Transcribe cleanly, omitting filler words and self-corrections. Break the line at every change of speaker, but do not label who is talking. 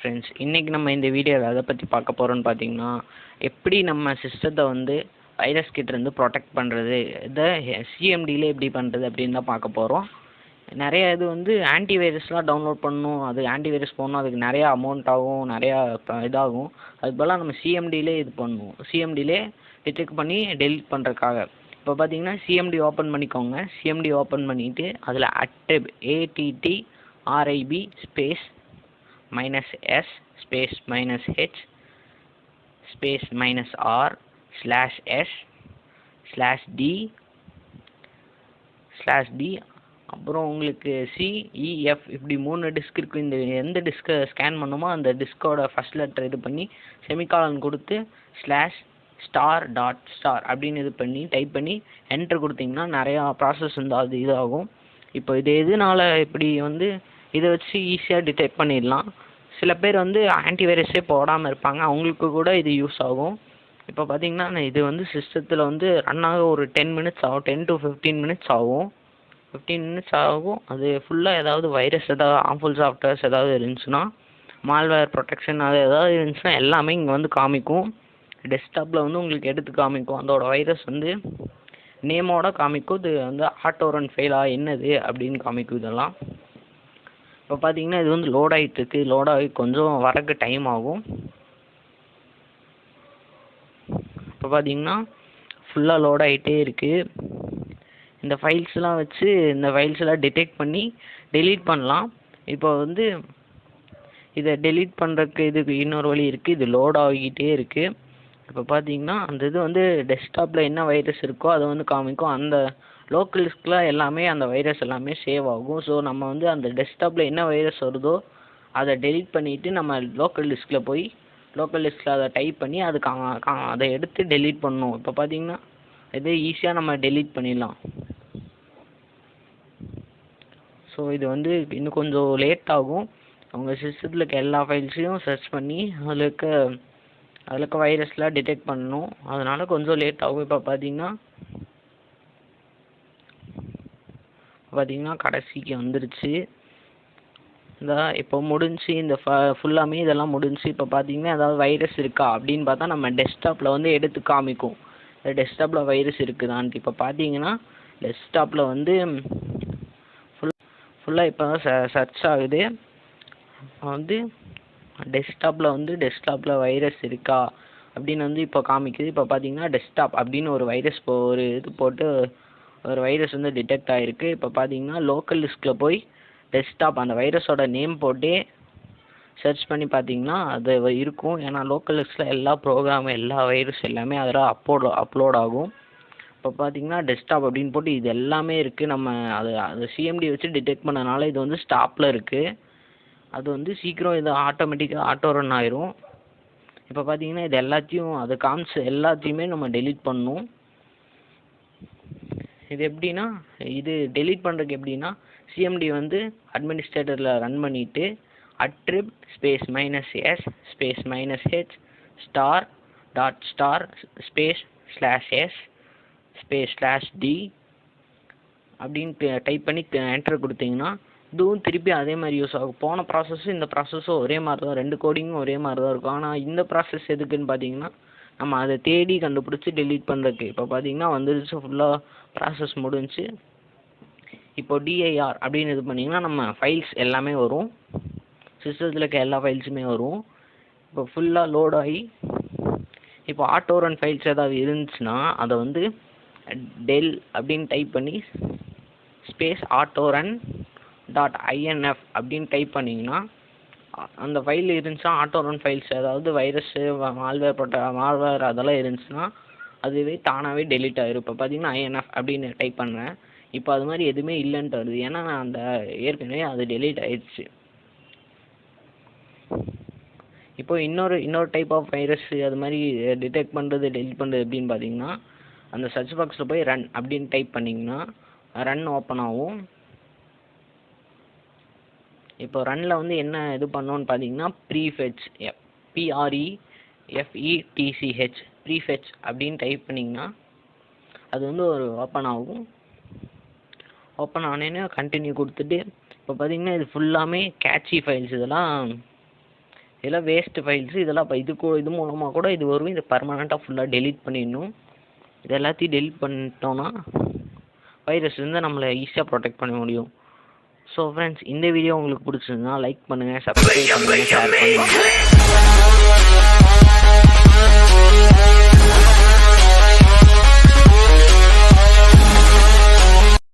Friends, இன்றைக்கி நம்ம இந்த வீடியோவில் எதை பற்றி பார்க்க போகிறோன்னு பார்த்தீங்கன்னா, எப்படி நம்ம சிஸ்டத்தை வந்து வைரஸ் கிட்டேருந்து ப்ரொடெக்ட் பண்ணுறது, இதை சிஎம்டியில் எப்படி பண்ணுறது அப்படின்னு தான் பார்க்க போகிறோம். நிறையா இது வந்து ஆன்டிவைரஸ்லாம் டவுன்லோட் பண்ணணும், அது ஆன்டிவைரஸ் போடணும், அதுக்கு நிறையா அமௌண்ட் ஆகும், நிறையா இதாகும். அதுக்கு பதிலாக நம்ம சிஎம்டியிலே இது பண்ணுவோம், சிஎம்டியிலே டிடெக்ட் பண்ணி டெலிட் பண்ணுறதுக்காக. இப்போ பார்த்தீங்கன்னா சிஎம்டி ஓப்பன் பண்ணிக்கோங்க. சிஎம்டி ஓப்பன் பண்ணிவிட்டு அதில் ATTRIB space -s space -h space -r/s/d அப்புறம் உங்களுக்கு CEF இப்படி 3 டிஸ்க் இருக்குது. இந்த எந்த டிஸ்கை ஸ்கேன் பண்ணுமோ அந்த டிஸ்கோட ஃபஸ்ட் லெட்டர் இது பண்ணி செமிகாலன் கொடுத்து /** அப்படின்னு இது பண்ணி டைப் பண்ணி என்டர் கொடுத்தீங்கன்னா நிறையா ப்ராசஸ் வந்து அது இதாகும். இப்போ இது எதனால இப்படி வந்து இதை வச்சு ஈஸியாக டிடெக்ட் பண்ணிடலாம். சில பேர் வந்து ஆன்டிவைரஸே போடாமல் இருப்பாங்க, அவங்களுக்கு கூட இது யூஸ் ஆகும். இப்போ பார்த்தீங்கன்னா இது வந்து சிஸ்டத்தில் வந்து ரன் ஆக ஒரு 10 மினிட்ஸ் ஆகும், 10 to 15 மினிட்ஸ் ஆகும். 15 மினிட்ஸ் ஆகும். அது ஃபுல்லாக ஏதாவது வைரஸ், ஏதாவது ஹார்ம்ஃபுல் சாஃப்ட்வேர்ஸ் ஏதாவது இருந்துச்சுன்னா, மால்வேர் ப்ரொடெக்ஷன் அது ஏதாவது இருந்துச்சுன்னா எல்லாமே இங்கே வந்து காமிக்கும். டெஸ்க்டாப்பில் வந்து உங்களுக்கு எடுத்து காமிக்கும், அதோட வைரஸ் வந்து நேமோட காமிக்கும். இது வந்து ஆட்டோ ரன் ஃபெயிலா என்னது அப்படின்னு காமிக்கும் இதெல்லாம். இப்போ பார்த்தீங்கன்னா இது வந்து லோட் ஆகிட்டுருக்கு, லோட் ஆகி கொஞ்சம் வரக்கு டைம் ஆகும். இப்போ பார்த்தீங்கன்னா ஃபுல்லாக லோட் ஆகிட்டே இருக்குது. இந்த ஃபைல்ஸ்லாம் வச்சு இந்த ஃபைல்ஸ்லாம் டிடெக்ட் பண்ணி டெலீட் பண்ணலாம். இப்போ வந்து இதை டெலீட் பண்ணுறதுக்கு இதுக்கு இன்னொரு வழி இருக்குது. இது லோட் ஆகிக்கிட்டே இருக்குது. இப்போ பார்த்தீங்கன்னா அந்த இது வந்து டெஸ்க்டாப்பில் என்ன வைரஸ் இருக்கோ அதை வந்து காமிக்கும். அந்த லோக்கல் டிஸ்கில் எல்லாமே அந்த வைரஸ் எல்லாமே சேவ் ஆகும். ஸோ நம்ம வந்து அந்த டெஸ்க்டாப்பில் என்ன வைரஸ் வருதோ அதை டெலீட் பண்ணிவிட்டு நம்ம லோக்கல் டிஸ்கில் போய் லோக்கல் டிஸ்கில் அதை டைப் பண்ணி அது அதை எடுத்து டெலீட் பண்ணணும். இப்போ பார்த்தீங்கன்னா இது ஈஸியாக நம்ம டெலீட் பண்ணிடலாம். ஸோ இது வந்து இன்னும் கொஞ்சம் லேட் ஆகும். அவங்க சிஸ்டத்தில் இருக்க எல்லா ஃபைல்ஸையும் சர்ச் பண்ணி அதில் இருக்க வைரஸ்லாம் டிடெக்ட் பண்ணணும், அதனால் கொஞ்சம் லேட் ஆகும். இப்போ பார்த்தீங்கன்னா கடைசிக்கு வந்துருச்சு. இப்போ முடிஞ்சு இந்த ஃபுல்லாமே இதெல்லாம் முடிஞ்சு. இப்போ பார்த்தீங்கன்னா ஏதாவது வைரஸ் இருக்கா அப்படின்னு பார்த்தா நம்ம டெஸ்க்டாப்பில் வந்து எடுத்து காமிக்கும், டெஸ்க்டாப்பில் வைரஸ் இருக்குதான்ட்டு. இப்போ பார்த்தீங்கன்னா டெஸ்க்டாப்பில் வந்து ஃபுல்லாக இப்போ தான் சர்ச் ஆகுது. வந்து டெஸ்க்டாப்பில் வைரஸ் இருக்கா அப்படின்னு வந்து இப்போ காமிக்குது. இப்போ பார்த்தீங்கன்னா டெஸ்க்டாப் அப்படின்னு ஒரு வைரஸ் ஒரு இது போட்டு ஒரு வைரஸ் வந்து டிடெக்ட் ஆகிருக்கு. இப்போ பார்த்தீங்கன்னா லோக்கல் டிஸ்கில் போய் டெஸ்க்டாப் அந்த வைரஸோட நேம் போட்டே சர்ச் பண்ணி பார்த்தீங்கன்னா அது இருக்கும். ஏன்னா லோக்கல் டிஸ்கில் எல்லா ப்ரோக்ராம் எல்லா வைரஸ் எல்லாமே அதில் அப்லோட் ஆகும். இப்போ பார்த்தீங்கன்னா டெஸ்க்டாப் அப்படின்னு போட்டு இது எல்லாமே இருக்குது. நம்ம அது சிஎம்டி வச்சு டிடெக்ட் பண்ணனால இது வந்து ஸ்டாப்பில் இருக்குது. அது வந்து சீக்கிரம் இது ஆட்டோமேட்டிக்காக ஆட்டோ ரன் ஆயிரும். இப்போ பார்த்தீங்கன்னா இது எல்லாத்தையும் அது எல்லாத்தையுமே நம்ம டெலீட் பண்ணணும். இது எப்படின்னா இது டெலீட் பண்ணுறதுக்கு எப்படின்னா சிஎம்டி வந்து அட்மினிஸ்ட்ரேட்டரில் ரன் பண்ணிவிட்டு ATTRIB space -s space -h *** space /s space /d அப்படின்னு டைப் பண்ணி என்டர் கொடுத்தீங்கன்னா இதுவும் திருப்பி அதே மாதிரி யூஸ் ஆகும். போன ப்ராசஸும் இந்த ப்ராசஸும் ஒரே மாதிரி தான், 2 கோடிங்கும் ஒரே மாதிரி தான் இருக்கும். ஆனால் இந்த ப்ராசஸ் எதுக்குன்னு பார்த்தீங்கன்னா நம்ம அதை தேடி கண்டுபிடிச்சி டெலீட் பண்ணுறதுக்கு. இப்போ பார்த்தீங்கன்னா வந்துருச்சு, ஃபுல்லாக ப்ராசஸ் முடிஞ்சு. இப்போ DIR அப்படின்னு இது பண்ணிங்கன்னா நம்ம ஃபைல்ஸ் எல்லாமே வரும், சிஸ்டத்தில் இருக்க எல்லா ஃபைல்ஸுமே வரும். இப்போ ஃபுல்லாக லோட் ஆகி இப்போ ஆட்டோ ரன் ஃபைல்ஸ் ஏதாவது இருந்துச்சுன்னா அதை வந்து டெல் அப்படின்னு டைப் பண்ணி ஸ்பேஸ் autorun.inf அப்படின்னு டைப் பண்ணிங்கன்னா அந்த ஃபைல் இருந்துச்சுன்னா ஆட்டோ ரன் ஃபைல்ஸ் ஏதாவது வைரஸ்ஸு மால்வேர் அதெல்லாம் இருந்துச்சுன்னா அதுவே தானாகவே டெலீட் ஆகிரும். இப்போ பார்த்தீங்கன்னா INF அப்படின்னு டைப் பண்ணேன், இப்போ அது மாதிரி எதுவுமே இல்லைன்ட்டு வருது. ஏன்னா நான் அந்த ஏற்கனவே அது டெலீட் ஆயிடுச்சு. இப்போ இன்னொரு டைப் ஆஃப் வைரஸ் அது மாதிரி டிடெக்ட் பண்ணுறது டெலீட் பண்ணுறது எப்படின்னு பார்த்தீங்கன்னா அந்த சர்ச் பாக்ஸில் போய் ரன் அப்படின்னு டைப் பண்ணிங்கன்னா ரன் ஓப்பன் ஆகும். இப்போ ரன்னில் வந்து என்ன இது பண்ணோன்னு பார்த்தீங்கன்னா ப்ரீஃபெட்ச் ப்ரீஃபெட்ச் அப்படின்னு டைப் பண்ணிங்கன்னா அது வந்து ஒரு ஓப்பன் ஆகும். ஓப்பன் ஆனேன்னு கண்டினியூ கொடுத்துட்டு இப்போ பார்த்தீங்கன்னா இது ஃபுல்லாமே கேட்சி ஃபைல்ஸ். இதெல்லாம் வேஸ்ட்டு ஃபைல்ஸு. இதெல்லாம் இப்போ இது மூலமாக கூட இது வரும். இது பர்மனெண்ட்டாக ஃபுல்லாக டெலீட் பண்ணிடணும். இது எல்லாத்தையும் டெலீட் பண்ணிட்டோன்னா வைரஸ்லேருந்து நம்மளை ஈஸியாக ப்ரொடெக்ட் பண்ண முடியும். ஸோ ஃப்ரெண்ட்ஸ், இந்த வீடியோ உங்களுக்கு பிடிச்சிருந்தா லைக் பண்ணுங்கள், சப்ஸ்கிரைப் பண்ணுங்கள், ஷேர் பண்ணுங்கள்.